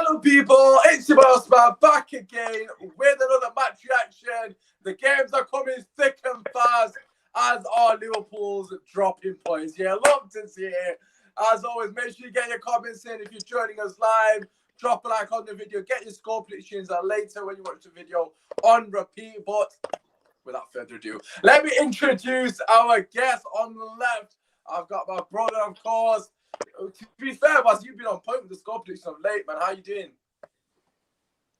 Hello people, it's your boy Usmaan back again with another match reaction. The games are coming thick and fast as our Liverpool's dropping points. Yeah, love to see it. As always, make sure you get your comments in if you're joining us live. Drop a like on the video, get your score predictions later when you watch the video on repeat. But without further ado, let me introduce our guest on the left. I've got my brother, of course. To be fair, boss, you've been on point with the score prediction of late, man. How you doing?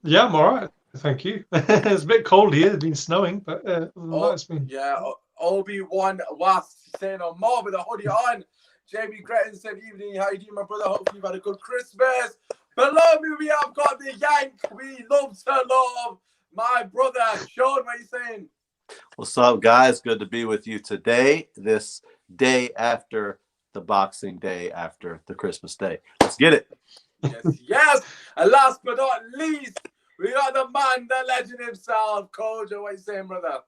Yeah, I'm all right. Thank you. It's a bit cold here. It's been snowing, but it's been. Yeah, Obi-Wan was saying no more with a hoodie on. Jamie Gretton said, evening, how you doing, my brother? Hopefully you've had a good Christmas. Below me, we have got the Yank we love to love. My brother, Sean, what are you saying? What's up, guys? Good to be with you today, this day after the Boxing Day, after the Christmas Day. Let's get it. Yes. And last but not least, we got the man, the legend himself, Kojo. What are you saying, brother?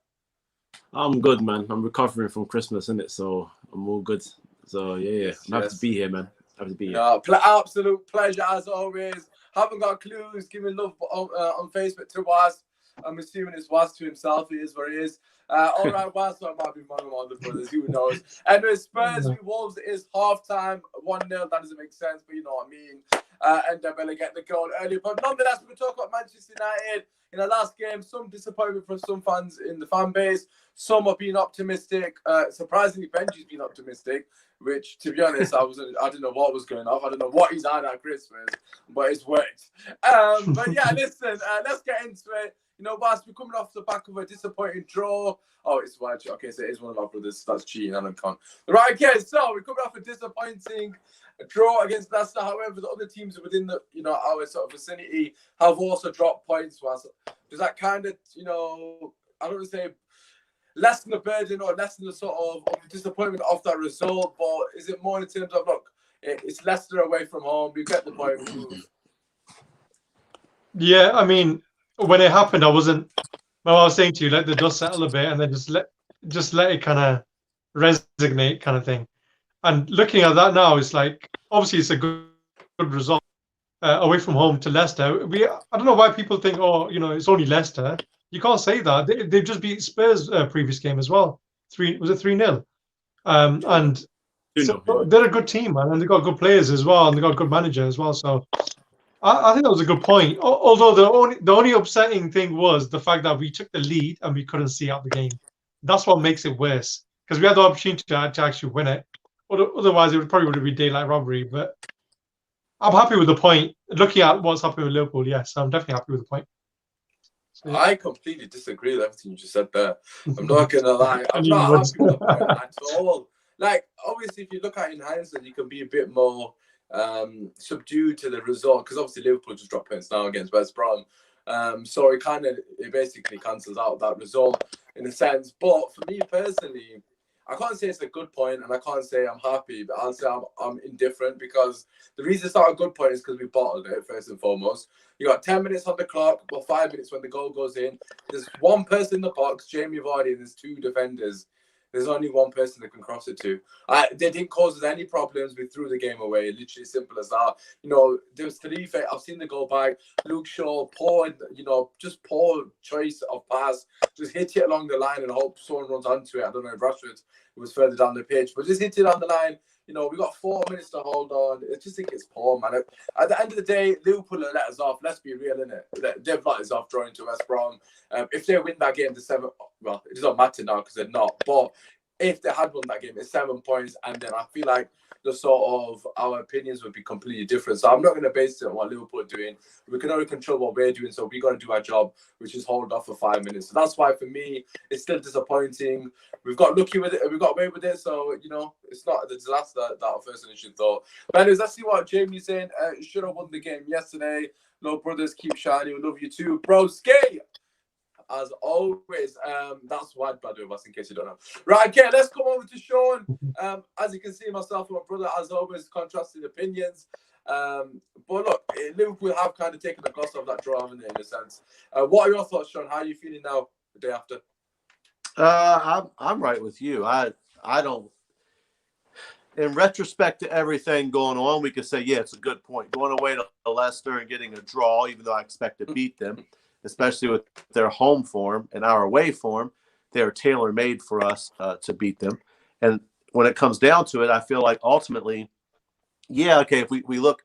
I'm good, man. I'm recovering from Christmas, innit? So I'm all good. So yeah. I'm happy to be here, man. Happy to be here. Absolute pleasure as always. Haven't got clues. Giving love on Facebook to Was. I'm assuming it's Was to himself. He is where he is. All right, Was, so it might be one of my other brothers. Who knows? Anyway, Spurs v Wolves is half-time. 1-0. That doesn't make sense, but you know what I mean. And Bella get the goal early. But nonetheless, we're talking about Manchester United. In the last game, some disappointment for some fans in the fan base. Some are being optimistic. Surprisingly, Benji's been optimistic, which, to be honest, I didn't know what was going on. I don't know what he's on at Christmas, but it's worked. But yeah, listen, let's get into it. You know, whilst we're coming off the back of a disappointing draw. Oh, it's white. Okay, so it is one of our brothers. That's cheating. I don't count. Right, okay, so we're coming off a disappointing draw against Leicester. However, the other teams within the, our sort of vicinity have also dropped points. Does that kind of, I don't want to say lessen the burden or lessen the sort of disappointment of that result, but is it more in terms of, look, it's Leicester away from home, we get the point. Yeah, I mean, when it happened, I wasn't. Well, I was saying to you, let the dust settle a bit, and then just let it kind of resignate, kind of thing. And looking at that now, it's like obviously it's a good result away from home to Leicester. I don't know why people think, oh, it's only Leicester. You can't say that. They've just beat Spurs previous game as well. Was it 3-0? And so they're a good team, man, and they've got good players as well, and they've got a good manager as well. So I think that was a good point. Although the only upsetting thing was the fact that we took the lead and we couldn't see out the game. That's what makes it worse, because we had the opportunity to actually win it. Otherwise, it would probably be daylight robbery. But I'm happy with the point. Looking at what's happening with Liverpool, yes, I'm definitely happy with the point. So, yeah. I completely disagree with everything you just said there. I'm not gonna lie. I'm not happy with the point at all. Like, obviously, if you look at it in hindsight, you can be a bit more subdued to the result, because obviously Liverpool just dropped points now against West Brom. So it basically cancels out that result in a sense. But for me personally, I can't say it's a good point, and I can't say I'm happy, but I'll say I'm indifferent, because the reason it's not a good point is because we bottled it, first and foremost. You got 10 minutes on the clock, or 5 minutes when the goal goes in. There's one person in the box, Jamie Vardy, and there's two defenders. There's only one person that can cross it to. They didn't cause us any problems. We threw the game away. Literally simple as that. There was Tarifa. I've seen the goal back. Luke Shaw, just poor choice of pass. Just hit it along the line and hope someone runs onto it. I don't know if Rashford was further down the pitch, but just hit it on the line. We got 4 minutes to hold on. I just think it's poor, man. At the end of the day, Liverpool have let us off. Let's be real, innit? They've let us off drawing to West Brom. If they win that game to 7, well, it doesn't matter now because they're not. But if they had won that game, it's 7 points, and then I feel like the sort of our opinions would be completely different. So I'm not going to base it on what Liverpool are doing. We can only control what we're doing, so we got to do our job, which is hold off for 5 minutes. So that's why for me, it's still disappointing. We've got lucky with it. We got away with it, so it's not the disaster that our first initial thought. But anyways, let's see what Jamie's saying. Should have won the game yesterday. No brothers, keep shining. We love you too, bro. Skate. As always, that's wide, by the way, in case you don't know. Right, okay, let's come over to Sean. As you can see, myself and my brother, as always, contrasting opinions. But look, Liverpool have kind of taken the gloss off that draw, haven't they, in a sense. What are your thoughts, Sean? How are you feeling now, the day after? I'm right with you. I don't. in retrospect to everything going on, we could say, yeah, it's a good point. Going away to Leicester and getting a draw, even though I expect to beat them, especially with their home form and our away form, they are tailor-made for us to beat them. And when it comes down to it, I feel like ultimately, yeah, okay, if we look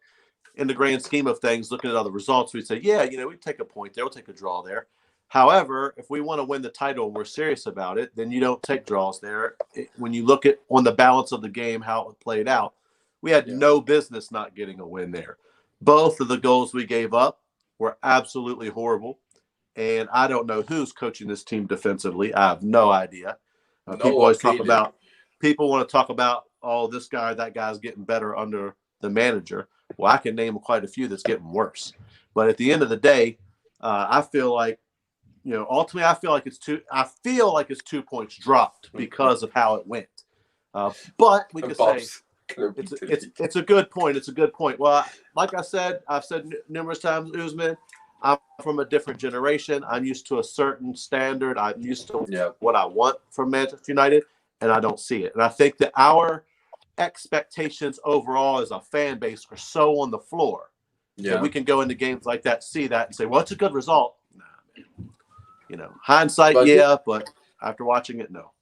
in the grand scheme of things, looking at other results, we'd say, yeah, we'd take a point there, we'll take a draw there. However, if we want to win the title and we're serious about it, then you don't take draws there. When you look at on the balance of the game, how it played out, we had no business not getting a win there. Both of the goals we gave up were absolutely horrible. And I don't know who's coaching this team defensively. I have no idea. People always talk about, people want to talk about, oh, this guy, that guy's getting better under the manager. Well, I can name quite a few that's getting worse. But at the end of the day, I feel like, ultimately, I feel like it's 2 points dropped because of how it went. But we could say it's a good point. It's a good point. Well, like I said, I've said numerous times, Usmaan, I'm from a different generation. I'm used to a certain standard. I'm used to what I want from Manchester United, and I don't see it. And I think that our expectations overall as a fan base are so on the floor that we can go into games like that, see that, and say, well, it's a good result. Nah, man. Hindsight, but after watching it, no.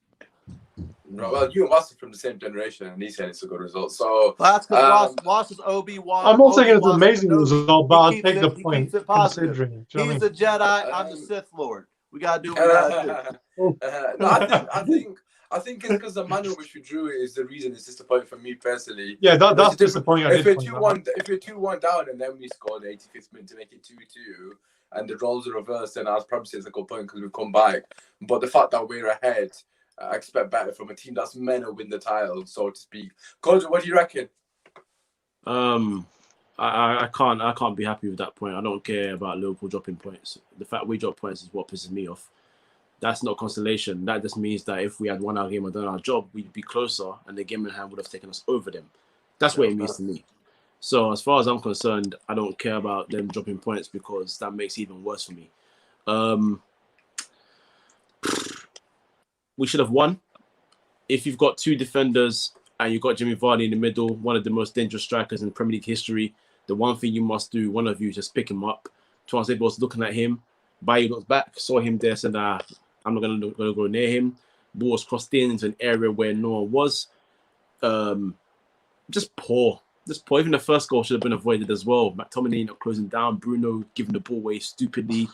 Well, you and Ross are from the same generation, and he said it's a good result. So that's because Ross is OB1. I'm not saying it's an amazing result, but I'll take the point. Considering he's the Jedi, I'm the Sith Lord. We gotta do what we gotta do. I think it's because the manner in which we drew it is the reason it's disappointing for me personally. Yeah, that's disappointing. If you're 2-1 down and then we scored the 85th minute to make it 2-2, and the roles are reversed, then I'd probably say it's a good point because we've come back. But the fact that we're ahead, I expect better from a team that's meant to win the title, so to speak. Coach, what do you reckon? I can't be happy with that point. I don't care about Liverpool dropping points. The fact we drop points is what pisses me off. That's not consolation. That just means that if we had won our game and done our job, we'd be closer, and the game in hand would have taken us over them. That's what it means to me. So as far as I'm concerned, I don't care about them dropping points because that makes it even worse for me. We should have won. If you've got two defenders and you've got Jimmy Vardy in the middle, one of the most dangerous strikers in Premier League history, the one thing you must do, one of you, just pick him up. Twansay was looking at him. Bailly looked back, saw him there, said, I'm not going to go near him. Ball was crossed into an area where no one was. Just poor. Even the first goal should have been avoided as well. McTominay not closing down. Bruno giving the ball away stupidly.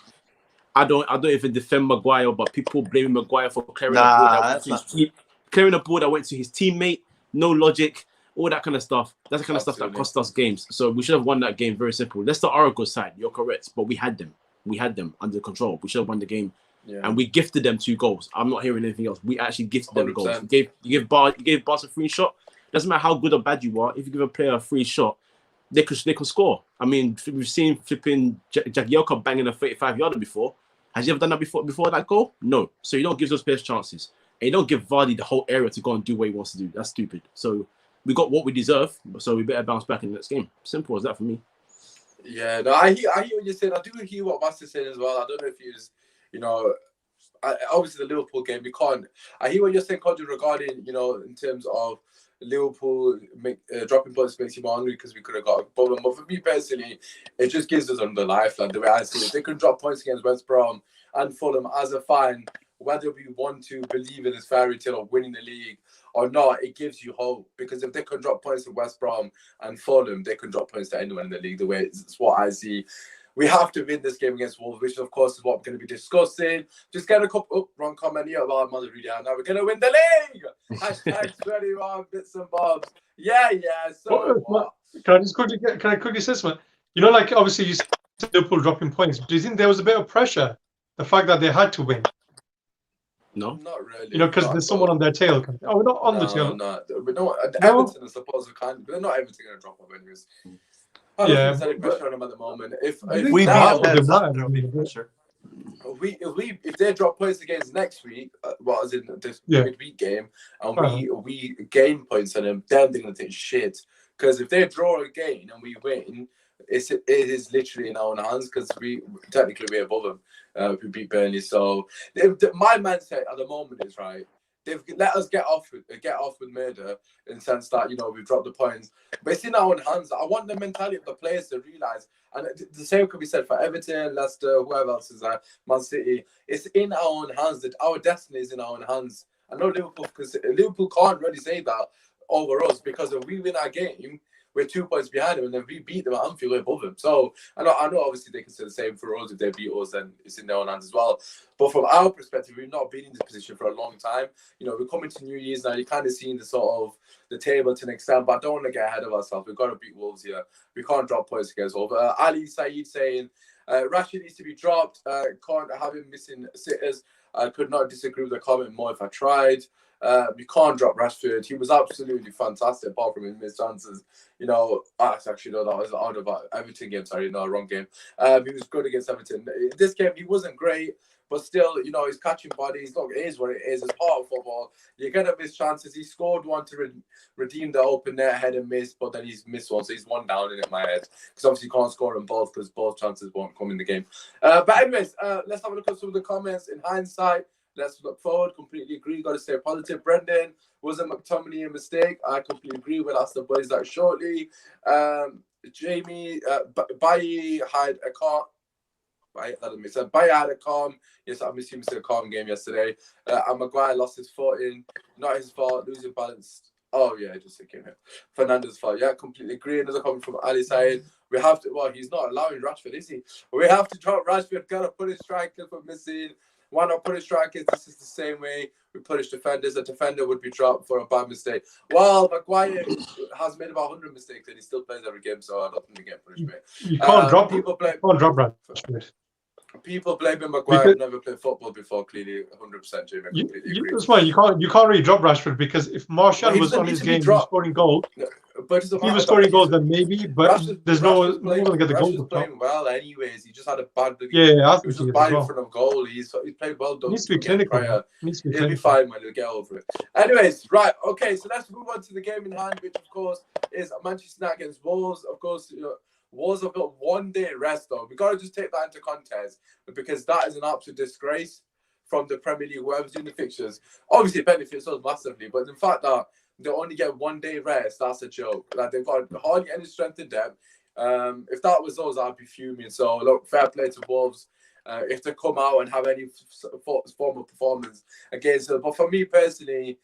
I don't even defend Maguire, but people blaming Maguire for clearing the ball that went to his team, clearing the ball that went to his teammate. No logic, all that kind of stuff. That's the kind of stuff that cost us games. So we should have won that game. Very simple. Leicester are a good side. You're correct, but we had them. We had them under control. We should have won the game, and we gifted them 2 goals. I'm not hearing anything else. We actually gifted them 100%. Goals. You gave Barca a free shot. Doesn't matter how good or bad you are. If you give a player a free shot, they could score. I mean, we've seen flipping Jagielka banging a 35-yarder before. Has he ever done that before that goal? No. So you don't give those players chances. And you don't give Vardy the whole area to go and do what he wants to do. That's stupid. So we got what we deserve. So we better bounce back in the next game. Simple as that for me. Yeah, no, I hear what you're saying. I do hear what Master's saying as well. I don't know if he's, obviously the Liverpool game, we can't. I hear what you're saying, Codger, regarding, in terms of Liverpool dropping points makes you more angry because we could have got a problem. But for me personally, it just gives us another lifeline. The way I see it, if they can drop points against West Brom and Fulham as a fan, whether we want to believe in this fairy tale of winning the league or not, it gives you hope. Because if they can drop points to West Brom and Fulham, they can drop points to anyone in the league. The way it's what I see. We have to win this game against Wolves, which of course is what we're going to be discussing. Just get a couple wrong comment here about Mother Reading. Now we're going to win the league. Hashtag 21 bits and bobs. Yeah. So what? Can I quickly say something? Like obviously you said Liverpool dropping points. Do you think there was a bit of pressure? The fact that they had to win. No, not really. Because there's someone on their tail. We're not on the tail. No, we don't. Everton, I suppose, but not everything going to drop off anyways. I don't think there's any pressure on them at the moment. If they drop points against next week, as in this midweek game, and we gain points on them, then they're going to take shit. Because if they draw again and we win, it is literally in our own hands because we're above them. We beat Burnley. So my mindset at the moment is right. they've let us get off with murder in the sense that, you know, we've dropped the points. But it's in our own hands. I want the mentality of the players to realise, and the same could be said for Everton, Leicester, whoever else is there, Man City. It's in our own hands. That our destiny is in our own hands. I know Liverpool can't really say that over us, because if we win our game, we're 2 points behind them, and if we beat them at Anfield, we're above them. So I know obviously they can say the same for us. If they beat us, then it's in their own hands as well. But from our perspective, we've not been in this position for a long time. You know, we're coming to New Year's now. You're kind of seeing the sort of the table to an extent, but I don't want to get ahead of ourselves. We've got to beat Wolves here. We can't drop points against Wolves. Ali Saeed saying Rashid needs to be dropped. Can't have him missing sitters. I could not disagree with the comment more if I tried. We can't drop Rashford. He was absolutely fantastic, apart from his missed chances. You know, actually, no, that was out of Everton game. Sorry, no, wrong game. He was good against Everton. This game, he wasn't great, but still, you know, he's catching bodies. Look, it is what it is. It's part of football. You're going to miss chances. He scored one to redeem the open net head and miss, but then he's missed one, so he's one down in my head. Because obviously, you can't score them both because both chances won't come in the game. But anyways, let's have a look at some of the comments. In hindsight, let's look forward. Completely agree. Got to stay positive. Brendan, wasn't McTominay a mistake? I completely agree. We'll ask the boys that shortly. Jamie, Bayi had a calm. Bayi had a calm. Yes, I'm assuming it's a calm game yesterday. And Maguire lost his footing. Not his fault. Losing balance. Oh, yeah, just thinking it. Fernandes' fault. Yeah, completely agree. Another comment from Ali saying, we have to, well, he's not allowing Rashford, is he? We have to drop Rashford. Got to put his striker for missing. Why not punish strikers? This is the same way we punish defenders. A defender would be dropped for a bad mistake. Well, Maguire has made about 100 mistakes and he still plays every game, so I don't think they get punishment. You can't drop Rashford. People blaming Maguire who never played football before. Clearly, 100%. Jimmy, I completely agree. That's why you can't really drop Rashford, because if Martial was on his game scoring goals, but if he was scoring goals, then maybe. But there's no one to get the goal. Rashford's playing well, anyways. He just had a bad. Yeah, he was just bad in front of goal. He's played well. He needs to be clinical. He'll be fine, man. He'll get over it. Anyways, right. Okay, so let's move on to the game in hand, which of course is Manchester United against Wolves. Of course, you know, Wolves have got 1 day rest, though. We got to just take that into context, because that is an absolute disgrace from the Premier League. Whoever's doing the fixtures, obviously it benefits us massively, but the fact that they only get 1 day rest, that's a joke. Like, they've got hardly any strength in depth. If that was us, I'd be fuming. So look, fair play to Wolves if they come out and have any form of performance against them. But for me personally,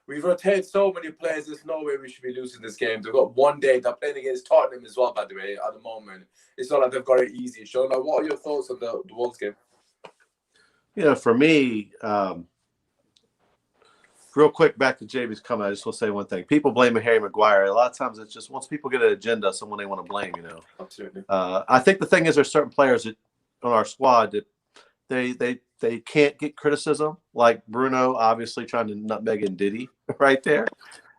we've rotated so many players. There's no way we should be losing this game. They've got 1 day. They're playing against Tottenham as well, by the way, at the moment. It's not like they've got it easy. Sean, like, what are your thoughts on the Wolves game? You know, for me, real quick, back to Jamie's comment, I just want to say one thing. People blaming Harry Maguire. A lot of times it's just once people get an agenda, someone they want to blame, you know. Absolutely. I think the thing is there's certain players on our squad that they can't get criticism, like Bruno obviously trying to nutmeg and Diddy right there.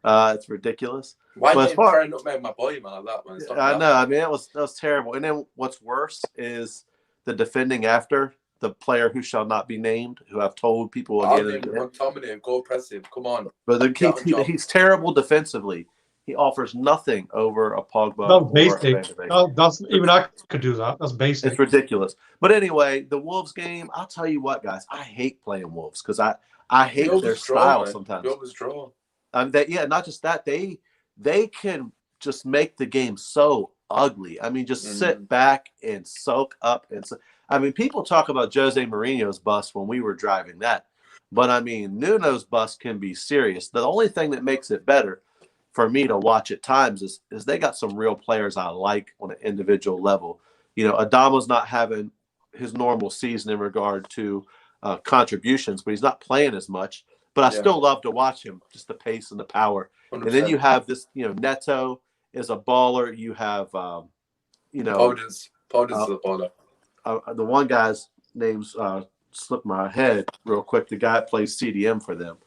It's ridiculous. Why are you trying to nutmeg my boy, man, like that, man? I know. I mean, that was terrible. And then what's worse is the defending after the player who shall not be named, who I've told people again. McTominay, go press him. Come on. But he's terrible defensively. He offers nothing over a Pogba. That's basic. That's even I could do that. That's basic. It's ridiculous. But anyway, the Wolves game, I'll tell you what, guys, I hate playing Wolves because I hate their style sometimes. You always draw. Not just that, they can just make the game so ugly. I mean, just sit back and soak up. I mean, people talk about Jose Mourinho's bus when we were driving that. But, I mean, Nuno's bus can be serious. The only thing that makes it better for me to watch at times is they got some real players I like on an individual level. You know, Adamo's not having his normal season in regard to contributions, but he's not playing as much. But I still love to watch him, just the pace and the power. 100%. And then you have this, you know, Neto is a baller. You have, Podence is a baller. The one guy's name's slipped my head real quick. The guy that plays CDM for them.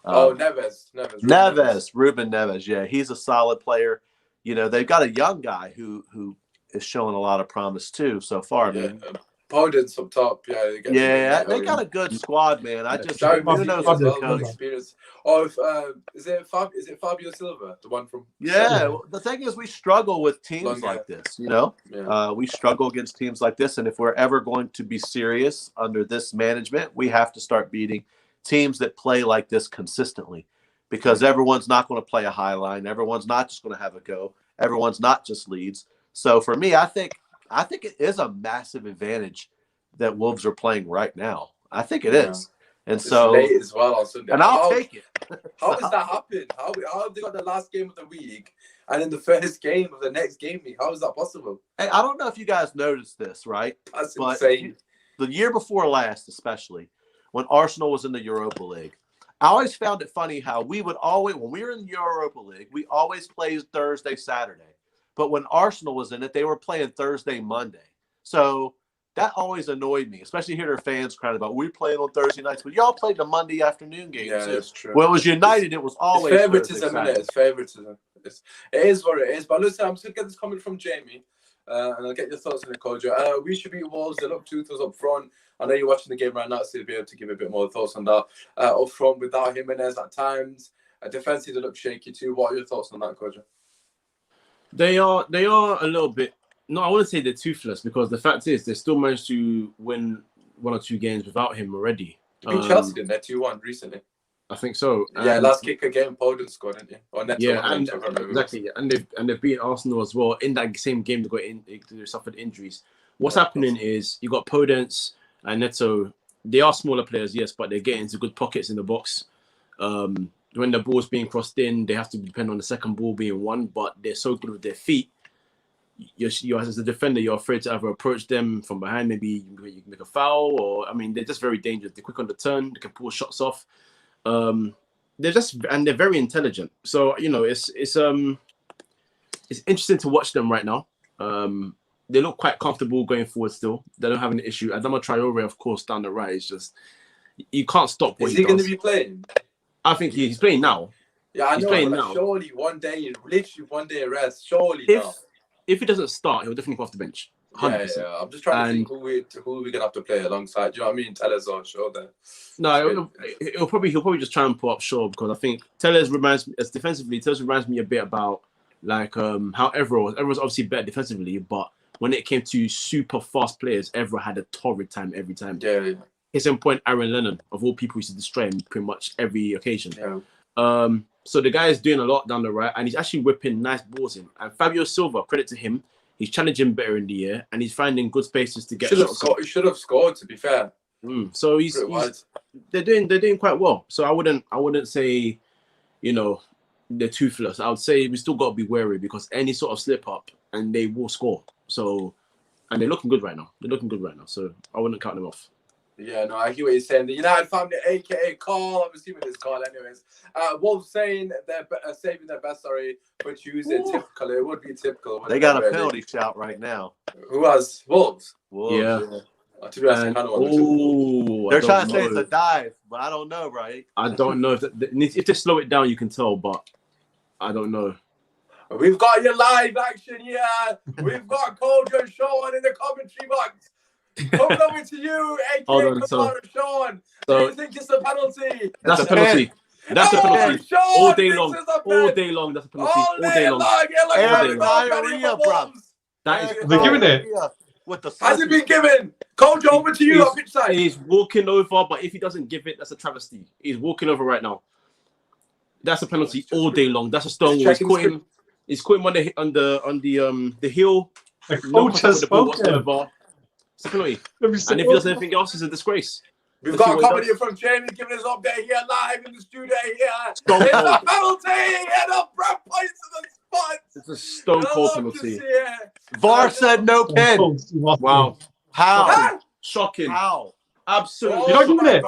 Neves. Ruben Neves. Yeah, he's a solid player. You know, they've got a young guy who is showing a lot of promise too so far. Yeah, Podence up top. Yeah, they got a good squad, man. I just experience. Oh, is it Fabio Silva, the one from? Yeah, the thing is, we struggle with teams like this. You know, we struggle against teams like this, and if we're ever going to be serious under this management, we have to start beating teams that play like this consistently, because everyone's not going to play a high line. Everyone's not just going to have a go. Everyone's not just leads. So for me, I think it is a massive advantage that Wolves are playing right now. I think it is. And it's so late as well on Sunday. And I'll take it. How has that happened? How have they got the last game of the week and then the first game of the next game week? How is that possible? Hey, I don't know if you guys noticed this, right? That's insane. The year before last, especially, when Arsenal was in the Europa League, I always found it funny how we would always, when we were in the Europa League, we always played Thursday, Saturday. But when Arsenal was in it, they were playing Thursday, Monday. So that always annoyed me, especially hearing their fans crying about, we playing on Thursday nights, but y'all played the Monday afternoon game too. That's true. When it was United, it was always it's favoritism, Thursday, it's favoritism. It is what it is. But listen, I'm just going to get this comment from Jamie, and I'll get your thoughts on it, Coach. We should beat Wolves. They look toothless up front. I know you're watching the game right now, so you'll be able to give a bit more thoughts on that. Up front, without Jimenez at times. Defensively, they look shaky too. What are your thoughts on that, Coach? They are a little bit. No, I wouldn't say they're toothless, because the fact is they still managed to win 1 or 2 games without him already. Chelsea didn't they 2-1 recently? I think so. Yeah, last kicker game, Foden scored, didn't he? Or Neto, yeah, exactly. And they've beaten Arsenal as well in that same game. They suffered injuries. What's happening is you got Podence and Neto. They are smaller players, yes, but they get into good pockets in the box. When the ball's being crossed in, they have to depend on the second ball being won, but they're so good with their feet. You're as a defender, you're afraid to ever approach them from behind. Maybe you can make a foul, or they're just very dangerous. They're quick on the turn. They can pull shots off. They're very intelligent. So it's interesting to watch them right now. They look quite comfortable going forward still. They don't have an issue. Adama Traore, of course, down the right is just, you can't stop what he does. Is he going to be playing? I think he's playing now. Yeah, I know. He's playing now. Surely literally one day rest. Surely if he doesn't start, he'll definitely go off the bench. 100%. Yeah. I'm just trying to think who we're going to have to play alongside. Do you know what I mean? Tellers or Shaw there. No, he'll probably just try and pull up Shaw, because I think Tellers reminds me, as defensively, Tellers reminds me a bit about like how Evra was. Evra was obviously better defensively, but when it came to super fast players, Evra had a torrid time every time. Yeah. Case in point, Aaron Lennon, of all people, used to destroy him pretty much every occasion. Yeah. So the guy is doing a lot down the right, and he's actually whipping nice balls in. And Fabio Silva, credit to him, he's challenging better in the air, and he's finding good spaces to get shots. He should have scored, to be fair. So they're doing quite well. So I wouldn't say, they're toothless. I would say we still got to be wary, because any sort of slip up and they will score. So, and they're looking good right now. So I wouldn't count them off. Yeah, no, I hear what you're saying. The United family, aka Carl, I'm assuming it's Carl anyways. Wolves saying they're saving their best, for Tuesday. Ooh. Typical, it would be typical. They got a penalty shout right now. Who has? Wolves? Yeah. To be honest, I kind of want they're trying to say it's a dive, but I don't know, right? I don't know if they slow it down, you can tell, but I don't know. We've got your live action here. We've got Coach and Sean in the commentary box. Coming over to you, aka Sean. Do you think it's a penalty? That's a penalty. That's a penalty. Sean, all day long. All day long. That's a penalty. All day long. They're giving it. Has it been given? Coach, over to you. He's walking over, but if he doesn't give it, that's a travesty. He's walking over right now. That's a penalty all day long. That's a stone wall. He's caught him on the heel. The coach has spoken. It's a penalty. And if he does anything else, it's a disgrace. We've got a comedy from Jamie giving us an update here live in the studio here. It's a penalty and a Brad points to the spot. It's a stone cold penalty. VAR said no pen. Wow. How? Shocking. How? Absolutely. You're not giving it.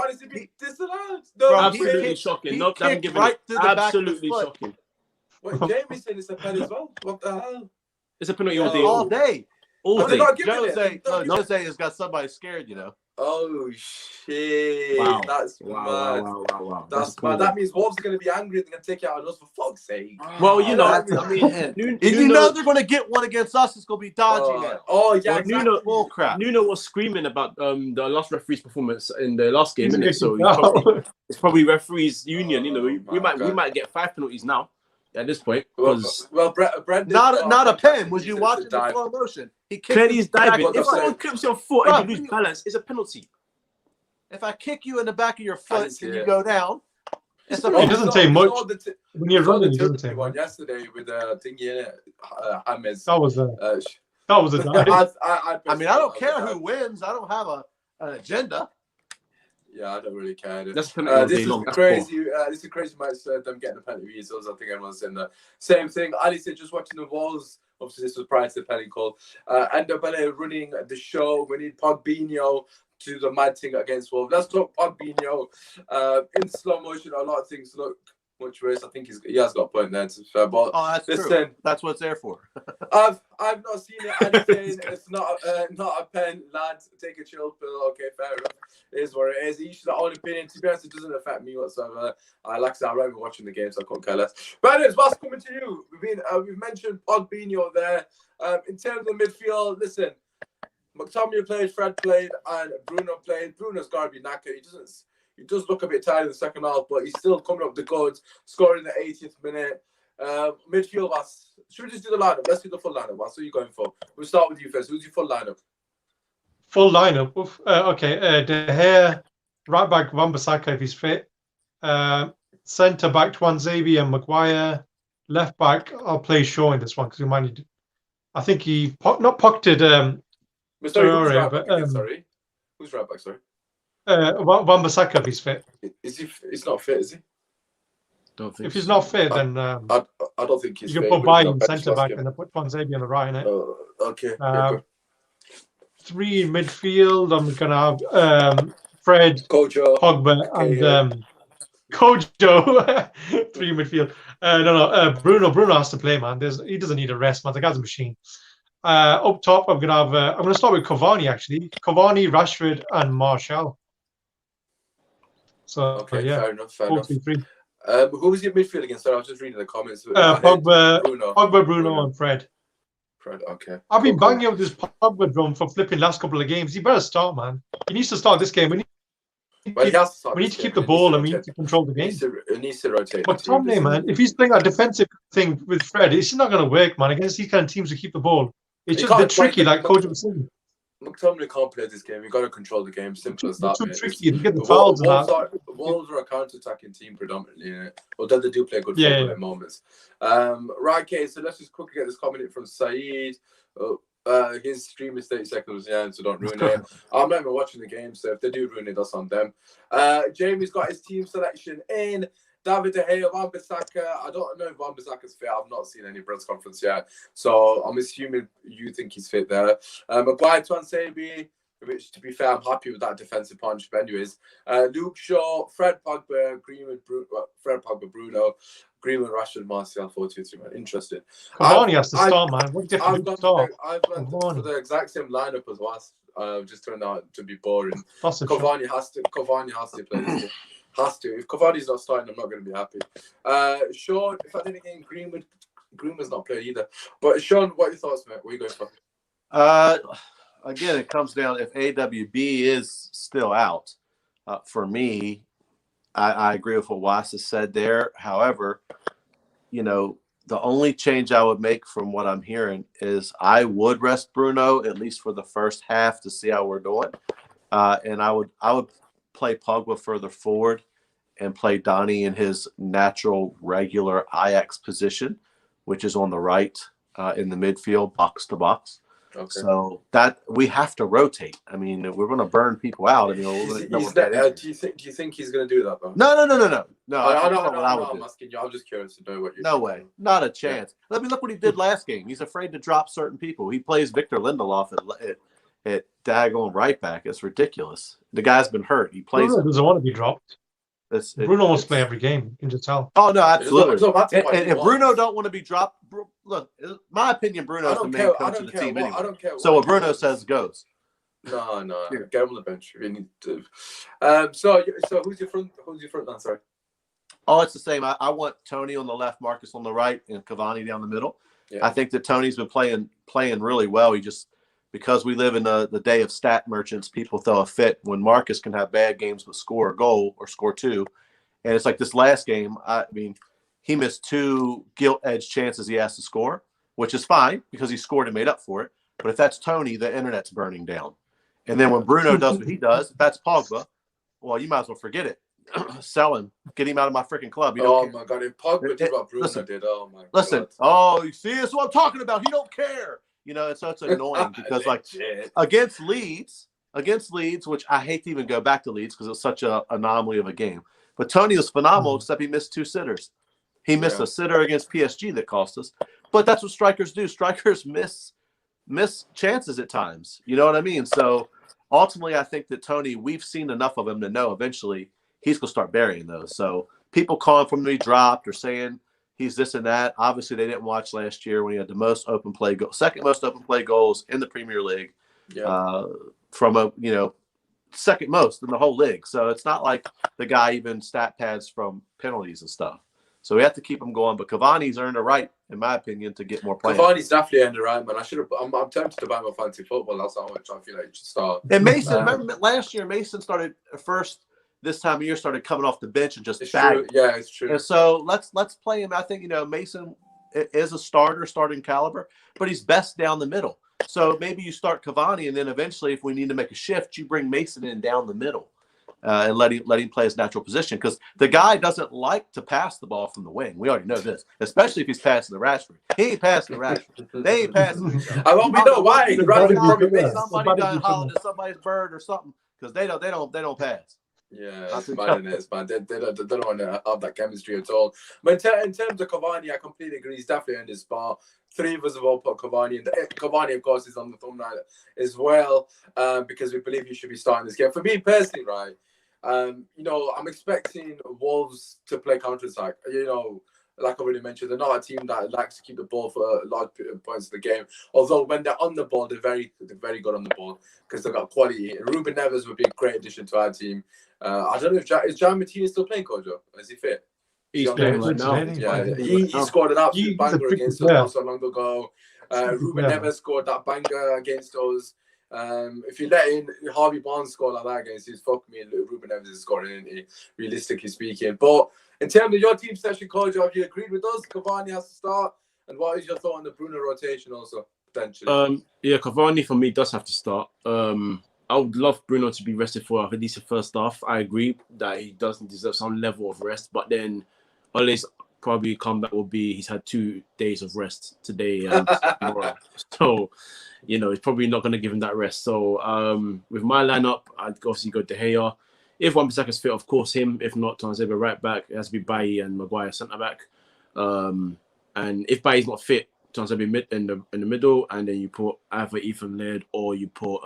Absolutely shocking. Nope, they haven't given it. Absolutely shocking. Wait, Jamie said it's a pen as well. What the hell? It's a penalty all day. All day. Jose has got somebody scared, Oh shit! Wow. That's mad. Wow. That's mad. That means Wolves are going to be angry. They're going to take it out on us, for fuck's sake. Well, they're going to get one against us. It's going to be dodgy now. Oh yeah, exactly. Nuno was screaming about the last referee's performance in the last game, isn't it? So it's probably referees union. We might get 5 penalties now. At this point, because Brendan, not a pen. Was you watching the slow motion? Clearly he's diving. If someone clips your foot and you lose balance, it's a penalty. If I kick you in the back of your foot and you go down, it's a It doesn't take much. When you're running, it doesn't take one much. yesterday with thingy in it. James. That was a dive. I mean, I don't care who wins. I don't have an agenda. Yeah, I don't really care. This is crazy. This is crazy match. Them getting the penalty results. I think everyone's saying the same thing. Ali said just watching the Wolves. Obviously, this was prior to the penalty call. Ndebele running the show. We need Pogbinho to do the mad thing against Wolves. Let's talk Pogbinho. In slow motion, a lot of things look much worse. I think he has got a point there, to be fair. But that's true. That's what it's there for. I've not seen it. Anything. It's not a pen, lads. Take a chill pill. Okay, fair enough. It is what it is. Each their own opinion. To be honest, it doesn't affect me whatsoever. Like I said, I remember watching the game, so I couldn't care less. But anyways, what's coming to you? We've mentioned Pogbinho there. In terms of midfield, listen, McTominay played, Fred played, and Bruno played. Bruno's got to be knackered. He does look a bit tired in the second half, but he's still coming up the goods, scoring in the 80th minute. Midfield, should we just do the lineup? Let's do the full lineup. What are you going for? We'll start with you first. Who's your full lineup? Full lineup. Okay. De Gea, right back Wan-Bissaka if he's fit. Centre back Tuanzebe and Maguire. Left back, I'll play Shaw in this one because we might need. I think he not pocketed. Sorry, who's right back? Sorry. Wan-Bissaka if he's fit. He's not fit, is he? Don't think. If he's not fit, then I don't think he's. You can put Bayern centre back and then put Tuanzebe on the right. Okay. 3 midfield. I'm gonna have Fred, Kojo, Pogba, and Kojo. 3 midfield. Bruno. Bruno has to play, man. He doesn't need a rest, man. The guy's a machine. Up top, I'm gonna start with Cavani actually. Cavani, Rashford, and Martial. So okay, yeah, fair enough. Who was your midfield again? Sorry, I was just reading the comments. Pogba, Bruno, and Fred. Fred, okay. I've been banging up this Pogba drum for flipping last couple of games. He better start, man. He needs to start this game. We need to keep the ball and we need to control the game. He needs to rotate. But Tomlin, man, if he's playing that defensive thing with Fred, it's not going to work, man. Against these kind of teams who keep the ball, it's just a bit tricky, like Coach was saying. McTominay can't play this game. You've got to control the game. Simple as that. It's too tricky to get the fouls. Wolves are a counter-attacking team predominantly, although they do play good football in moments. Right, okay, so let's just quickly get this comment in from Saeed. His stream is 30 seconds, so don't ruin it. I'm not even watching the game, so if they do ruin it, that's on them. Jamie's got his team selection in. David De Gea, Wan-Bissaka. I don't know if Wan-Bissaka's fit. I've not seen any press conference yet, so I'm assuming you think he's fit there. Maguire, Tuanzebe, which, to be fair, I'm happy with that defensive punch. But anyways, Luke Shaw, Fred Pogba, Greenwood, Bruno, Greenwood, Rashford, Martial, 4-2-3. Man, interesting. Cavani has to start, man. What I've gone for the exact same lineup as last. Just turned out to be boring. Cavani has to play this game. Has to. If Cavani's not starting, I'm not going to be happy. Sean, if I didn't get Greenwood's not playing either. But Sean, what are your thoughts, mate? What are you going for? Again, it comes down if AWB is still out. For me, I agree with what Wasa said there. However, the only change I would make from what I'm hearing is I would rest Bruno at least for the first half to see how we're doing, and I would play Pogba further forward and play Donny in his natural regular Ajax position, which is on the right in the midfield, box to box. Okay. So that we have to rotate. I mean, we're going to burn people out. I mean, do you think he's going to do that though? No. I'm asking you. I'm just curious to know what you. No way, not a chance. Yeah. Let me look what he did last game. He's afraid to drop certain people. He plays Victor Lindelof at daggone right back. It's ridiculous. The guy's been hurt. He plays. Bruno doesn't want to be dropped. Bruno wants to play every game. You can just tell. Oh no, absolutely. And if Bruno don't want to be dropped, look, my opinion, Bruno's the main coach of the team anyway. I don't care. So what Bruno says goes. No. Get him on the bench if you need to. So who's your front? Man, sorry. Oh, it's the same. I want Tony on the left, Marcus on the right, and Cavani down the middle. Yeah. I think that Tony's been playing really well. He just. Because we live in the day of stat merchants, people throw a fit when Marcus can have bad games but score a goal or score 2. And it's like this last game, I mean, he missed 2 gilt-edged chances he has to score, which is fine because he scored and made up for it. But if that's Tony, the internet's burning down. And then when Bruno does what he does, that's Pogba. well, you might as well forget it. Sell him. Get him out of my freaking club. You Oh don't my God! If Pogba did what Bruno did, oh my listen, God. oh, you see, that's what I'm talking about. He don't care. You know, it's annoying because like against Leeds, which I hate to even go back to Leeds because it's such an anomaly of a game. But Tony was phenomenal, except he missed 2 sitters. He missed a sitter against PSG that cost us. But that's what strikers do. Strikers miss chances at times. You know what I mean? So ultimately, I think that Tony, we've seen enough of him to know eventually he's going to start burying those. So people calling for him to be dropped or saying he's this and that. Obviously, they didn't watch last year when he had the most open play second most open play goals in the Premier League, from a second most in the whole league. So it's not like the guy even stat pads from penalties and stuff. So we have to keep him going. But Cavani's earned a right, in my opinion, to get more playing. Cavani's definitely earned a right, man. I'm tempted to buy my fantasy football. That's how much I feel like you should start. And Mason, remember last year, Mason started first. This time of year, started coming off the bench and just true. Yeah, it's true. And so let's play him. I think Mason is a starting caliber, but he's best down the middle. So maybe you start Cavani, and then eventually, if we need to make a shift, you bring Mason in down the middle and let him play his natural position, because the guy doesn't like to pass the ball from the wing. We already know this, especially if he's passing the Rashford. He ain't passing the Rashford. They ain't passing each other. We know why. Somebody done hollering at somebody's bird or something, because they don't pass. Yeah, that's bad, isn't it? It's bad. They don't want to have that chemistry at all. But in terms of Cavani, I completely agree. He's definitely earned his spot. 3 of us have all put Cavani, and Cavani, of course, is on the thumbnail as well, because we believe he should be starting this game. For me personally, right, I'm expecting Wolves to play counter-attack. Like I already mentioned, they're not a team that likes to keep the ball for large points of the game. Although when they're on the ball, they're very good on the ball because they've got quality. And Ruben Neves would be a great addition to our team. I don't know if is John Martinez still playing, Kojo? Is he fit? He's playing right now. Yeah, he scored an absolute banger against us not so long ago. Ruben Neves scored that banger against us. If you let in Harvey Barnes score like that against us, fuck me, Ruben Neves is scoring, realistically speaking. But in terms of your team session, Kojo, have you agreed with us? Cavani has to start. And what is your thought on the Bruno rotation also, potentially? Cavani for me does have to start. I would love Bruno to be rested for at least the first half. I agree that he doesn't deserve some level of rest, but then Ole's probably comeback will be he's had 2 days of rest today and tomorrow. So, he's probably not going to give him that rest. So, with my lineup, I'd obviously go De Gea. If Wan-Bissaka's fit, of course, him. If not, Tuanzebe right back. It has to be Bailly and Maguire centre back. And if Bailly's not fit, Tuanzebe in the middle, and then you put either Ethan Laird or you put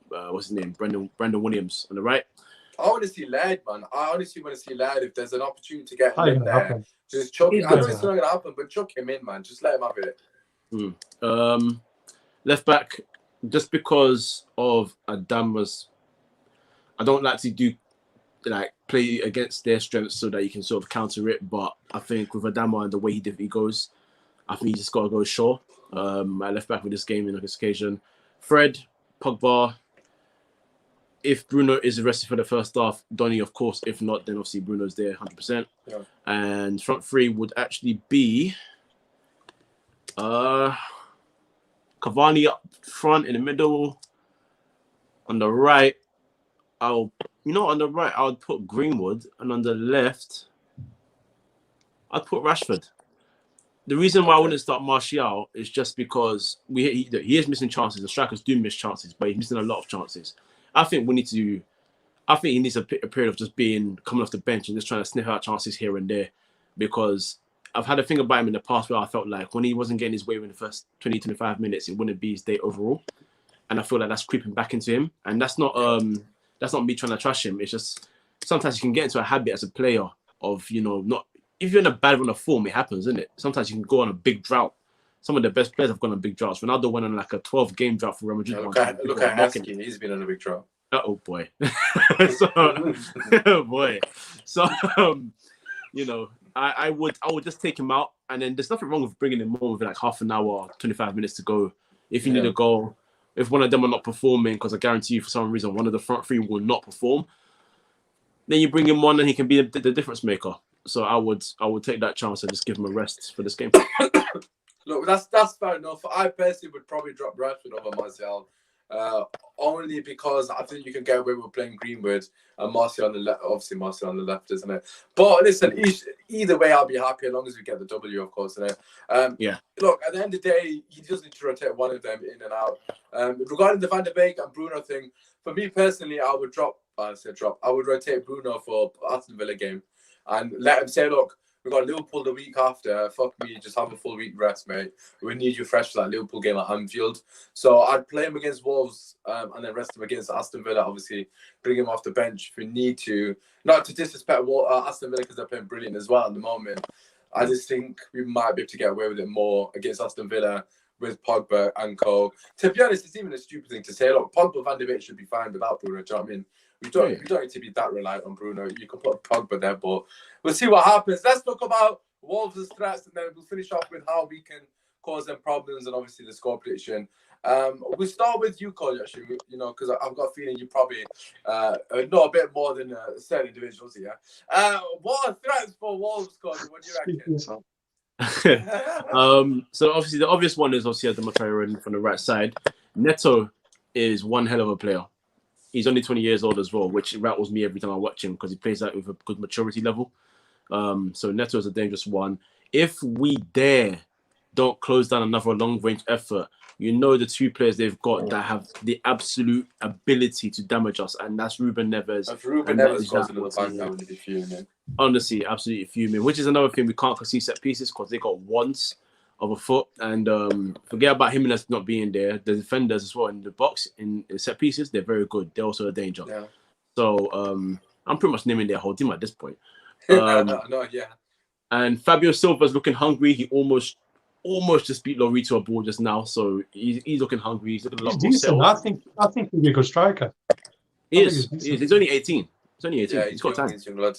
what's his name, Brandon Williams on the right. I want to see Laird, man. I honestly want to see Laird. If there's an opportunity to get him in there, just chuck him. I know it's not going to happen, but chuck him in, man. Just let him have it. Left back, just because of Adama's, I don't like to play against their strengths so that you can sort of counter it. But I think with Adama and the way he goes, I think you just got to go Shaw. I left back with this game in this occasion. Fred, Pogba. If Bruno is arrested for the first half, Donny, of course. If not, then obviously Bruno's there 100%. Yeah. And front 3 would actually be Cavani up front in the middle. On the right, on the right, I would put Greenwood. And on the left, I'd put Rashford. The reason why I wouldn't start Martial is just because he is missing chances. The strikers do miss chances, but he's missing a lot of chances. I think he needs a period of just coming off the bench and just trying to sniff out chances here and there, because I've had a thing about him in the past where I felt like when he wasn't getting his way in the first 20, 25 minutes, it wouldn't be his day overall. And I feel like that's creeping back into him. And that's not me trying to trash him. It's just sometimes you can get into a habit as a player of, not if you're in a bad run of form, it happens, isn't it? Sometimes you can go on a big drought. Some of the best players have gone on big droughts. Ronaldo went on like a 12-game drought for Real Madrid. Look at Heskey. He's been on a big drought. Oh boy. So, I would just take him out, and then there's nothing wrong with bringing him on with like half an hour, 25 minutes to go. If you need a goal, if one of them are not performing, because I guarantee you for some reason one of the front 3 will not perform, then you bring him on and he can be the difference maker. So I would take that chance and just give him a rest for this game. Look, that's fair enough. I personally would probably drop Rashford over Martial. only because I think you can get away with playing Greenwood and Martial on the left. Obviously, Martial on the left, isn't it? But listen, either way, I'll be happy as long as we get the W, of course. Isn't it? Yeah. Look, at the end of the day, he just need to rotate one of them in and out. Regarding the Van de Beek and Bruno thing, for me personally, I would I would rotate Bruno for Aston Villa game and let him say, look, we've got Liverpool the week after. Fuck me, just have a full week rest, mate. We need you fresh for that Liverpool game at Anfield. So I'd play him against Wolves and then rest him against Aston Villa. Obviously, bring him off the bench if we need to. Not to disrespect Aston Villa because they're playing brilliant as well at the moment. I just think we might be able to get away with it more against Aston Villa with Pogba and co. To be honest, it's even a stupid thing to say. Look, Pogba Van de Beek should be fine without Bruno. Do you know what I mean? We don't need to be that reliant on Bruno. You can put Pogba there, but we'll see what happens. Let's talk about Wolves' threats, and then we'll finish off with how we can cause them problems and obviously the score prediction. We'll start with you, Cole, actually, because I've got a feeling you probably know a bit more than certain individuals here. What are threats for Wolves, Cole? What do you reckon? So obviously the obvious one is obviously the Traoré from the right side. Neto is one hell of a player. He's only 20 years old as well, which rattles me every time I watch him because he plays that with a good maturity level. So Neto is a dangerous one. If we don't close down another long-range effort, the two players they've got that have the absolute ability to damage us, and that's Ruben Neves. If Ruben Neves goes into the bank, I would be fuming. Honestly, absolutely fuming. Which is another thing we can't concede set pieces because they got ones of a foot, and forget about Jimenez not being there. The defenders as well in the box in set pieces, they're very good. They're also a danger. Yeah. So I'm pretty much naming their whole team at this point. Yeah. And Fabio Silva's looking hungry. He almost just beat Lorito a ball just now, so he's looking hungry. He's looking a lot more settled. I think he'll be a good striker. He is. He's only 18. He's only 18. Yeah, he's got time. Yeah.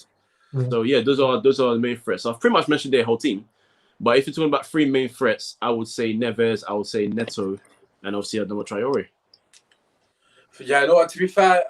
So yeah, those are the main threats. So I've pretty much mentioned their whole team. But if you're talking about three main threats, I would say Neves, I would say Neto, and obviously Adama Traoré. Yeah, to be fair,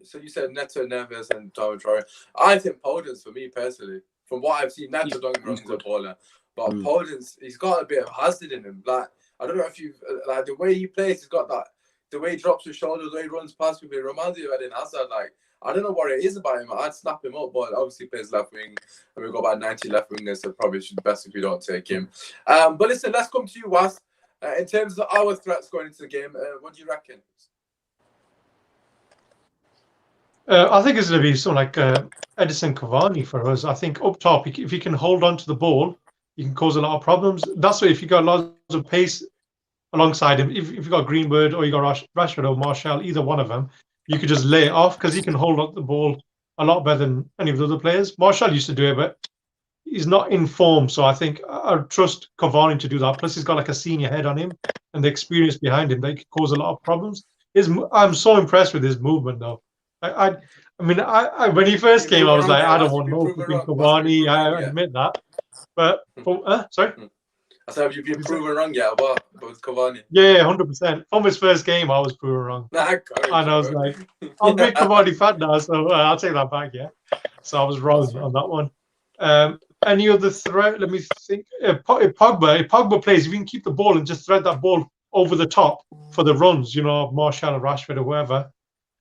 so you said Neto, Neves, and Adama Traoré. I think Podence, for me personally, from what I've seen, Neto don't get wrong, he's a baller. But Podence, he's got a bit of hazard in him. Like, I don't know if you like the way he plays, he's got that, the way he drops his shoulder, the way he runs past people, it reminds me of Eden Hazard. Like, I don't know what it is about him. I'd snap him up, but obviously he plays left wing, and we've got about 90 left wingers, so probably should be best if we don't take him. But listen, let's come to you, Was. In terms of our threats going into the game, what do you reckon? I think it's going to be something like Edison Cavani for us. I think up top, if he can hold on to the ball, he can cause a lot of problems. That's why if you got lots of pace alongside him, if you've got Greenwood or you got Rashford or Martial, either one of them, you could just lay it off because he can hold up the ball a lot better than any of the other players. Martial used to do it, but he's not in form. So I think I trust Cavani to do that. Plus, he's got like a senior head on him and the experience behind him that could cause a lot of problems. I'm so impressed with his movement, though. I mean, when he first came, I was like, I don't want no flipping Cavani. I admit that. But, sorry? I said, have you been proven wrong yet? What with Cavani? Yeah, 100%. From his first game, I was proven wrong. And I was like, I'm a big Cavani fan now, so I'll take that back, yeah. So I was wrong on that one. Any other threat? Let me think. If Pogba plays, if you can keep the ball and just thread that ball over the top for the runs, Martial or Rashford or whoever,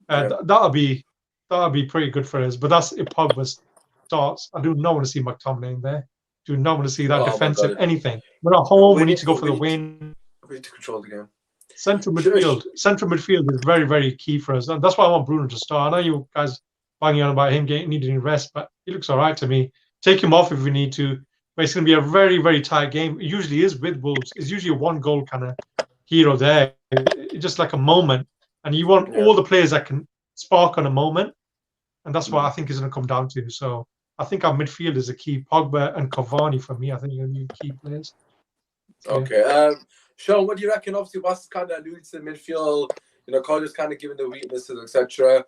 that'll be pretty good for us. But that's if Pogba starts. I do not want to see McTominay in there. Do not want to see that defensive anything. We're at home. We need to go for the win. We need to control the game. Central midfield is very, very key for us, and that's why I want Bruno to start. I know you guys banging on about him needing rest, but he looks all right to me. Take him off if we need to. But it's going to be a very, very tight game. It usually is with Wolves. It's usually a one-goal kind of hero there. It's just like a moment, and you want all the players that can spark on a moment, and that's what I think is going to come down to. So I think our midfield is a key. Pogba and Cavani for me, I think, are going to be key players. Okay. Sean, what do you reckon? Obviously, Wes kind of alluded to the midfield. Cole is kind of giving the weaknesses, etc.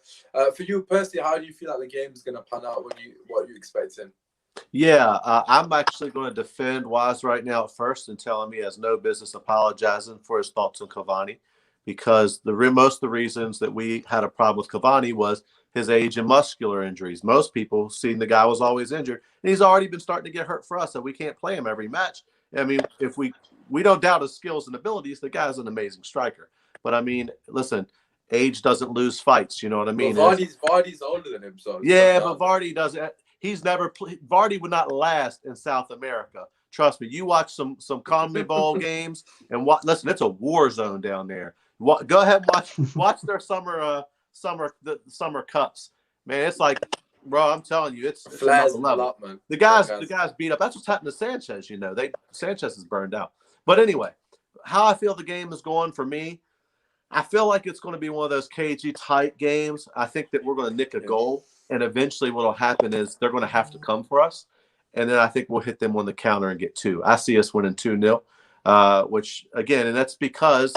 For you personally, how do you feel like the game is going to pan out? What are you expecting? Yeah, I'm actually going to defend Wise right now at first and tell him he has no business apologizing for his thoughts on Cavani, because most of the reasons that we had a problem with Cavani was his age and muscular injuries. Most people seen the guy was always injured, and he's already been starting to get hurt for us, so we can't play him every match. I mean, if we don't doubt his skills and abilities, the guy's an amazing striker. But I mean, listen, age doesn't lose fights. You know what I mean? Well, Vardy's older than him, so yeah, but Vardy doesn't. He's never played. Vardy would not last in South America. Trust me. You watch some CONMEBOL games and listen, it's a war zone down there. Go ahead and watch their summer cups. Man, it's like, bro, I'm telling you, it's flares another level. Lot, man. The guys beat up. That's what's happened to Sanchez. You know, Sanchez is burned out. But anyway, how I feel the game is going for me, I feel like it's going to be one of those KG type games. I think that we're going to nick a goal, and eventually what will happen is they're going to have to come for us, and then I think we'll hit them on the counter and get 2. I see us winning 2-0, which again, and that's because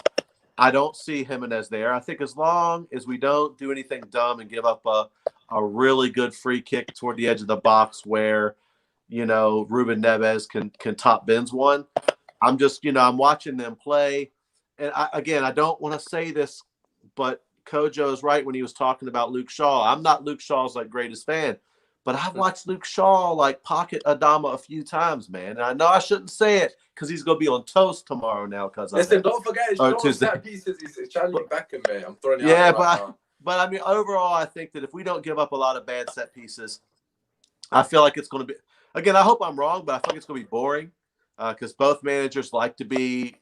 I don't see Jimenez there. I think as long as we don't do anything dumb and give up a really good free kick toward the edge of the box where, you know, Ruben Neves can top Ben's one. I'm just, I'm watching them play. And I don't want to say this, but Kojo is right when he was talking about Luke Shaw. I'm not Luke Shaw's greatest fan, but I've watched Luke Shaw pocket Adama a few times, man. And I know I shouldn't say it because he's going to be on toast tomorrow now. Listen, don't forget his set pieces. He's challenging Beckham, man. I'm throwing it out right now. But I mean, overall, I think that if we don't give up a lot of bad set pieces, I feel like it's going to be. Again, I hope I'm wrong, but I think it's going to be boring because both managers like to be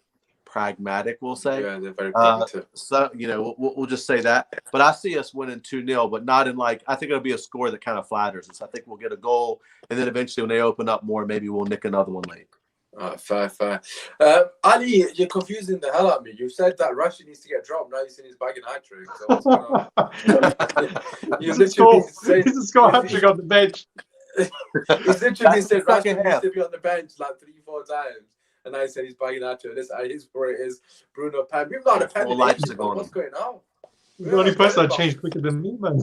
pragmatic, we'll say. Yeah, they're very pragmatic. So, we'll just say that. But I see us winning 2-0, but not in I think it'll be a score that kind of flatters us. I think we'll get a goal, and then eventually when they open up more, maybe we'll nick another one late. Fair. Ali, you're confusing the hell out of me. You said that Russia needs to get dropped. Now you're saying he's bagging hat-trick. So what's going on? He's a score hat-trick on the bench. He's literally said Russia needs to be on the bench 3-4 times. And I said he's bagging hat-trick. This his score is Bruno Pan. We've not a pen. What's going on? The only person that changed quicker than me, man.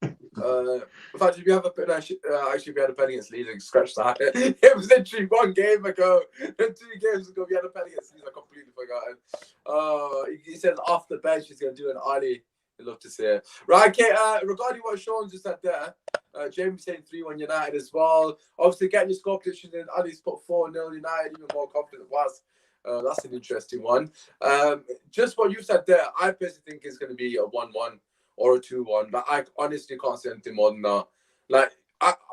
In fact, if you have a pen, actually, we had a pen against Leeds and scratched that. It was literally 1 game ago. And 2 games ago, we had a pen against Leeds. I completely forgotten. He says off the bench, he's going to do an Ali. I'd love to see it. Right, okay. Regarding what Sean just said there, James saying 3-1 United as well. Obviously, getting your score prediction in, Ali's put 4-0 United, even more confident was. That's an interesting one. Just what you said there, I personally think it's going to be a 1-1 or a 2-1. I honestly can't say anything more than that.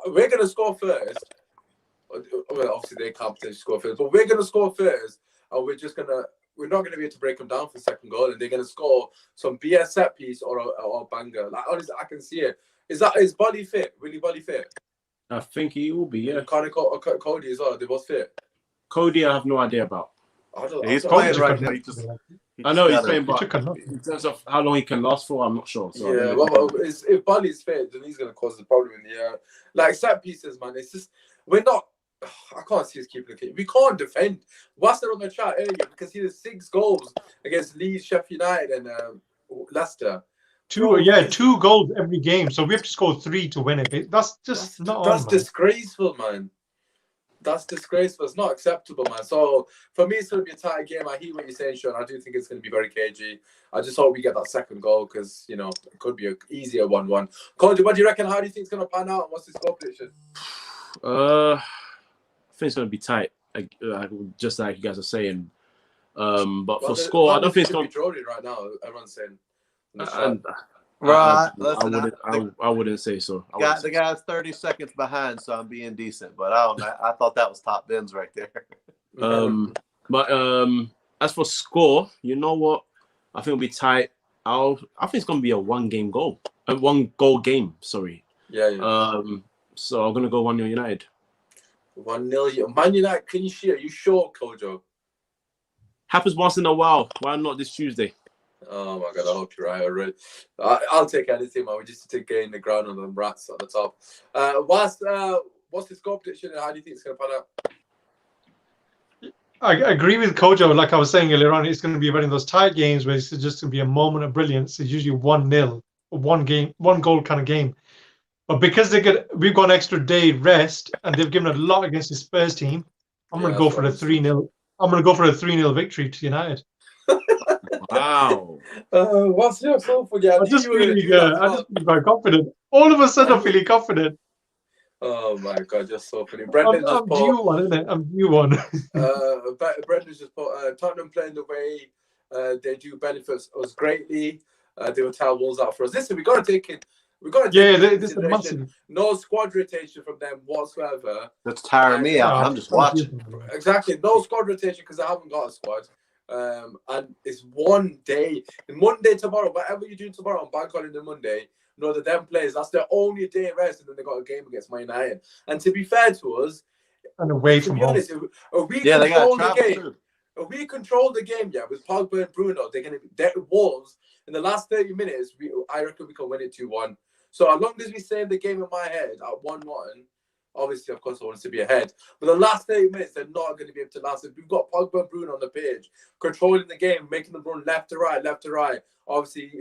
We're going to score first. Well, obviously, they can't potentially score first, but we're going to score first, and we're not going to be able to break them down for the second goal, and they're going to score some BS set piece or a banger. Honestly, I can see it. Is Bolly fit? Really Bolly fit? I think he will be, yeah. Cody as well. They both fit. Cody, I have no idea about. He's playing right now. I know he's playing, but in terms of how long he can last for, I'm not sure. So yeah, if Bolly's fit, then he's going to cause the problem in the air. Set pieces, man. It's just we're not. I can't see us keeping the. We can't defend. What's on the chat earlier because he had 6 goals against Leeds, Sheffield United, and Leicester. 2 goals every game. So we have to score 3 to win it. That's disgraceful, man. That's disgraceful. It's not acceptable, man. So for me, it's going to be a tight game. I hear what you're saying, Sean. I do think it's going to be very cagey. I just hope we get that second goal because it could be an easier 1-1. Cody, what do you reckon? How do you think it's going to pan out? And what's the score prediction? I think it's going to be tight, just like you guys are saying. But for score, I don't think it's going to be right now. Everyone's saying. Right. I wouldn't say so. The guy's 30 seconds behind, so I'm being decent. But I don't know. I thought that was top bins right there. But as for score, you know what? I think it'll be tight. I think it's gonna be a 1 goal game. Sorry. Yeah. So I'm gonna go 1-0 United. 1-0. Man United clean sheet. Are you sure, Kojo? Happens once in a while. Why not this Tuesday? Oh my God! I hope you're right. Already, I'll take anything, man. We just to gain the ground on them rats at the top. What's the score prediction and how do you think it's going to pan out? I agree with Kojo. Like I was saying earlier on, it's going to be one of those tight games where it's just going to be a moment of brilliance. It's usually 1-0, 1 goal kind of game. But because we've got an extra day rest and they've given a lot against the Spurs team, I'm going to go for a 3-0. I'm going to go for a 3-0 victory to United. Wow. What's your soul for? I'm just feeling very confident. All of a sudden, I'm feeling confident. Oh my God, you're so funny. Brendan just I'm due one, isn't it? I'm due one. Brendan just put Tottenham playing the way They do benefit us greatly. They will tell Wolves out for us. Listen, we got to take it. We got to take into consideration no squad rotation from them whatsoever. That's tiring me out. I'm just watching. Exactly, no squad rotation because I haven't got a squad. And it's one day. Monday tomorrow, whatever you do tomorrow on Bank Holiday Monday, know that them players, that's their only day rest, and then they got a game against Man United. And to be fair to us, and away from home. Honest, we control the game. If we control the game, with Pogba and Bruno, they're going to be Wolves in the last 30 minutes. I reckon we can win it 2-1. So as long as we save the game in my head at 1-1, obviously, of course, I want us to be ahead. But the last 30 minutes, they're not going to be able to last. If we've got Pogba and Bruno on the pitch, controlling the game, making them run left to right. Obviously,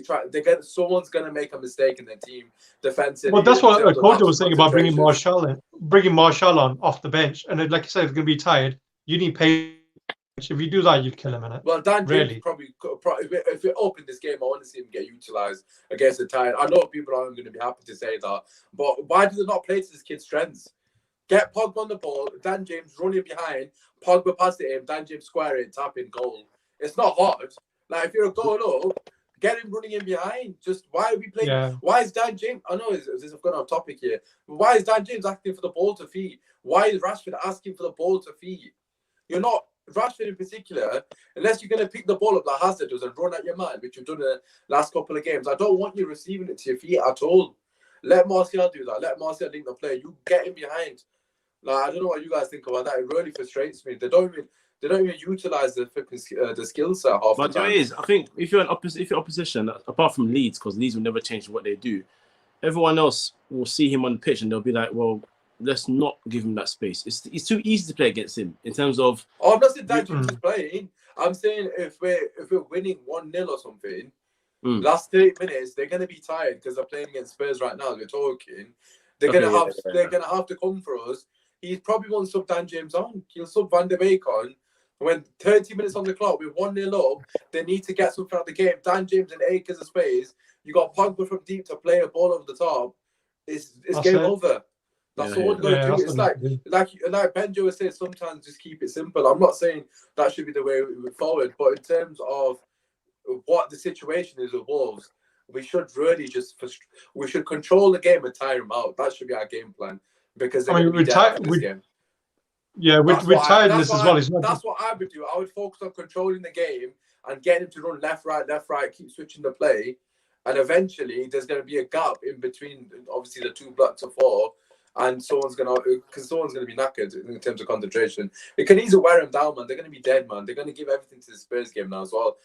someone's going to make a mistake in their team defensively. Well, that's what Coach was saying about bringing Martial on off the bench. And like you said, it's going to be tired. You need patience. If you do that, you'd kill him in it. Well, Dan James probably if we open this game, I want to see him get utilised against the Tide. I know people aren't going to be happy to say that, but why do they not play to this kid's strengths? Get Pogba on the ball, Dan James running behind, Pogba pass it him, Dan James square it, tap in, goal. It's not hard. Like, if you're a goal up, get him running in behind. Just why are we playing? Yeah. Why is Dan James? I know I've gone off topic here. But why is Dan James asking for the ball to feed? Why is Rashford asking for the ball to feed? You're not. Rashford in particular, unless you're going to pick the ball up like Hazard does and run at your man, which you've done in the last couple of games, I don't want you receiving it to your feet at all. Let Martial do that. Let Martial link the play. You get him behind. Like, I don't know what you guys think about that. It really frustrates me. They don't even utilize the skill set half the time. But it is, I think if you're opposition, apart from Leeds, because Leeds will never change what they do, everyone else will see him on the pitch and they'll be like, well, let's not give him that space. It's too easy to play against him in terms of. Oh, I'm not saying that James is playing. I'm saying if we're winning 1-0 or something, last 30 minutes they're gonna be tired because they're playing against Spurs right now. We're talking. They're gonna have to come for us. He probably won't sub Dan James on. He'll sub Van der Beek on. When 30 minutes on the clock, we're 1-0 up. They need to get something out of the game. Dan James and acres of space. You got Pogba from deep to play a ball over the top. It's game over. That's all we're going to do. It's like Benjo was saying, sometimes just keep it simple. I'm not saying that should be the way we move forward, but in terms of what the situation is with Wolves, we should really we should control the game and tire them out. That should be our game plan because we're this game. Yeah, we're tiredness as well. That's what I would do. I would focus on controlling the game and getting him to run left, right, keep switching the play, and eventually there's going to be a gap in between, obviously, the two blocks of four. And someone's gonna be knackered in terms of concentration. It can easily wear them down, man. They're gonna be dead, man. They're gonna give everything to the Spurs game now as well.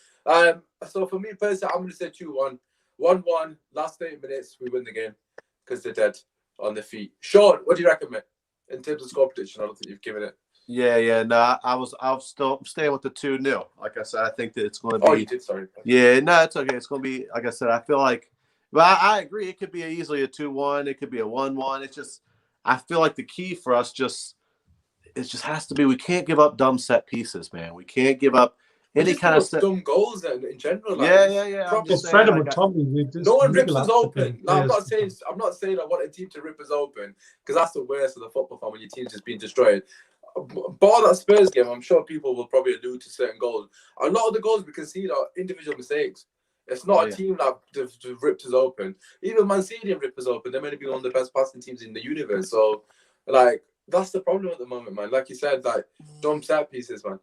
So for me personally, I'm gonna say 2-1, 1-1. Last 30 minutes, we win the game because they're dead on their feet. Sean, what do you reckon, mate? In terms of score prediction, I don't think you've given it. Yeah. No, I'm still staying with the 2-0. Like I said, I think that it's going to be. Oh, you did. Sorry. Yeah, no, it's okay. It's going to be, like I said. I feel like, but I agree. It could be easily a 2-1. It could be a 1-1. It's just. I feel like the key for us just has to be we can't give up dumb set pieces, man. We can't give up any kind of dumb goals in general. Like, yeah. No one rips us open. Like, I'm not saying I want a team to rip us open because that's the worst of the football fan when your team's just being destroyed. Bar that Spurs game, I'm sure people will probably allude to certain goals. A lot of the goals we can see are individual mistakes. It's not a team that ripped us open. Even Man City didn't rip us open. They may be one of the best passing teams in the universe. So, like, that's the problem at the moment, man. Like you said, like, dumb set pieces, man.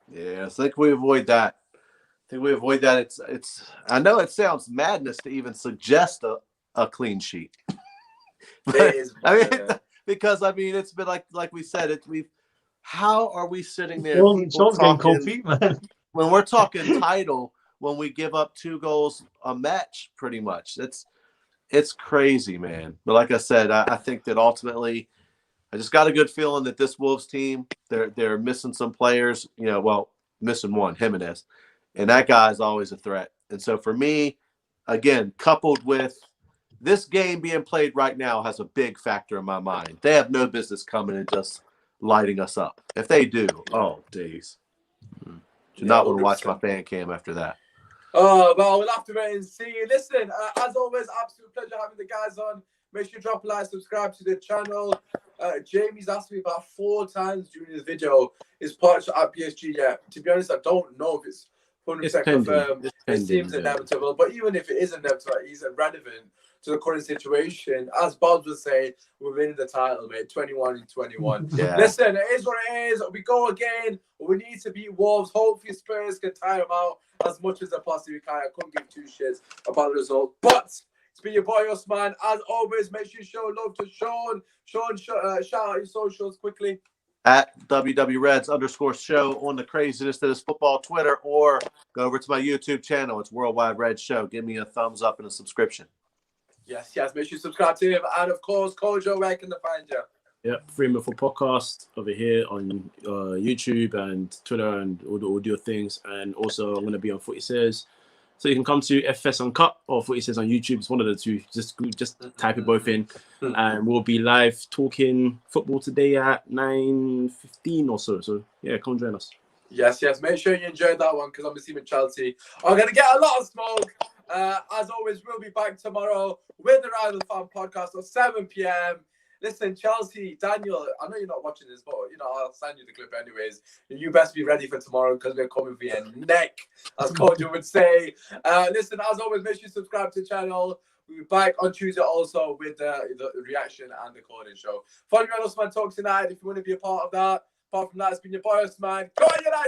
Yeah, I think we avoid that. It's. I know it sounds madness to even suggest a clean sheet. It is. Because it's been like we said. How are we sitting there? Sean's getting cold feet, man. When we're talking title. When we give up 2 goals a match, pretty much. It's crazy, man. But like I said, I think that ultimately I just got a good feeling that this Wolves team, they're missing some players, missing one, Jimenez. And that guy is always a threat. And so for me, again, coupled with this game being played right now has a big factor in my mind. They have no business coming and just lighting us up. If they do, oh, days. Do not want to watch my fan cam after that. Oh, well, we'll have to wait and see. Listen, as always, absolute pleasure having the guys on. Make sure you drop a like, subscribe to the channel. Jamie's asked me about 4 times during this video, is Poch at PSG yet? To be honest, I don't know if it's 100% confirmed. It seems inevitable, but even if it is inevitable, he's irrelevant to the current situation. As Bob would say, we're winning the title, mate. 21-21. Yeah. Listen, it is what it is. We go again. We need to beat Wolves. Hopefully, Spurs can tire them out as much as they possibly can. I couldn't give two shits about the result, but it's been your boy Usmaan. As always, make sure you show love to Sean. Sean, shout out your socials quickly. At WWReds_show on the craziness that is football Twitter, or go over to my YouTube channel. It's Worldwide Red Show. Give me a thumbs up and a subscription. Yes. Make sure you subscribe to him. And of course, Kojo, where can they find you? Yeah, Freeman for Podcast over here on YouTube and Twitter and all the audio things. And also, I'm going to be on Footy Says. So you can come to FS Uncut or Footy Says on YouTube. It's one of the two. Just type it both in. And we'll be live talking football today at 9:15 or so. So, yeah, come join us. Yes. Make sure you enjoyed that one because obviously with Chelsea, I'm going to get a lot of smoke. As always, we'll be back tomorrow with the Rival Fan Podcast at 7 p.m. Listen, Chelsea, Daniel, I know you're not watching this, but, I'll send you the clip anyways. You best be ready for tomorrow because we're coming for your neck, as Kojo would say. Listen, as always, make sure you subscribe to the channel. We'll be back on Tuesday also with the reaction and the calling show. Follow me on Usmaan Talks United if you want to be a part of that. Apart from that, it's been your boy Usmaan. Go on, United!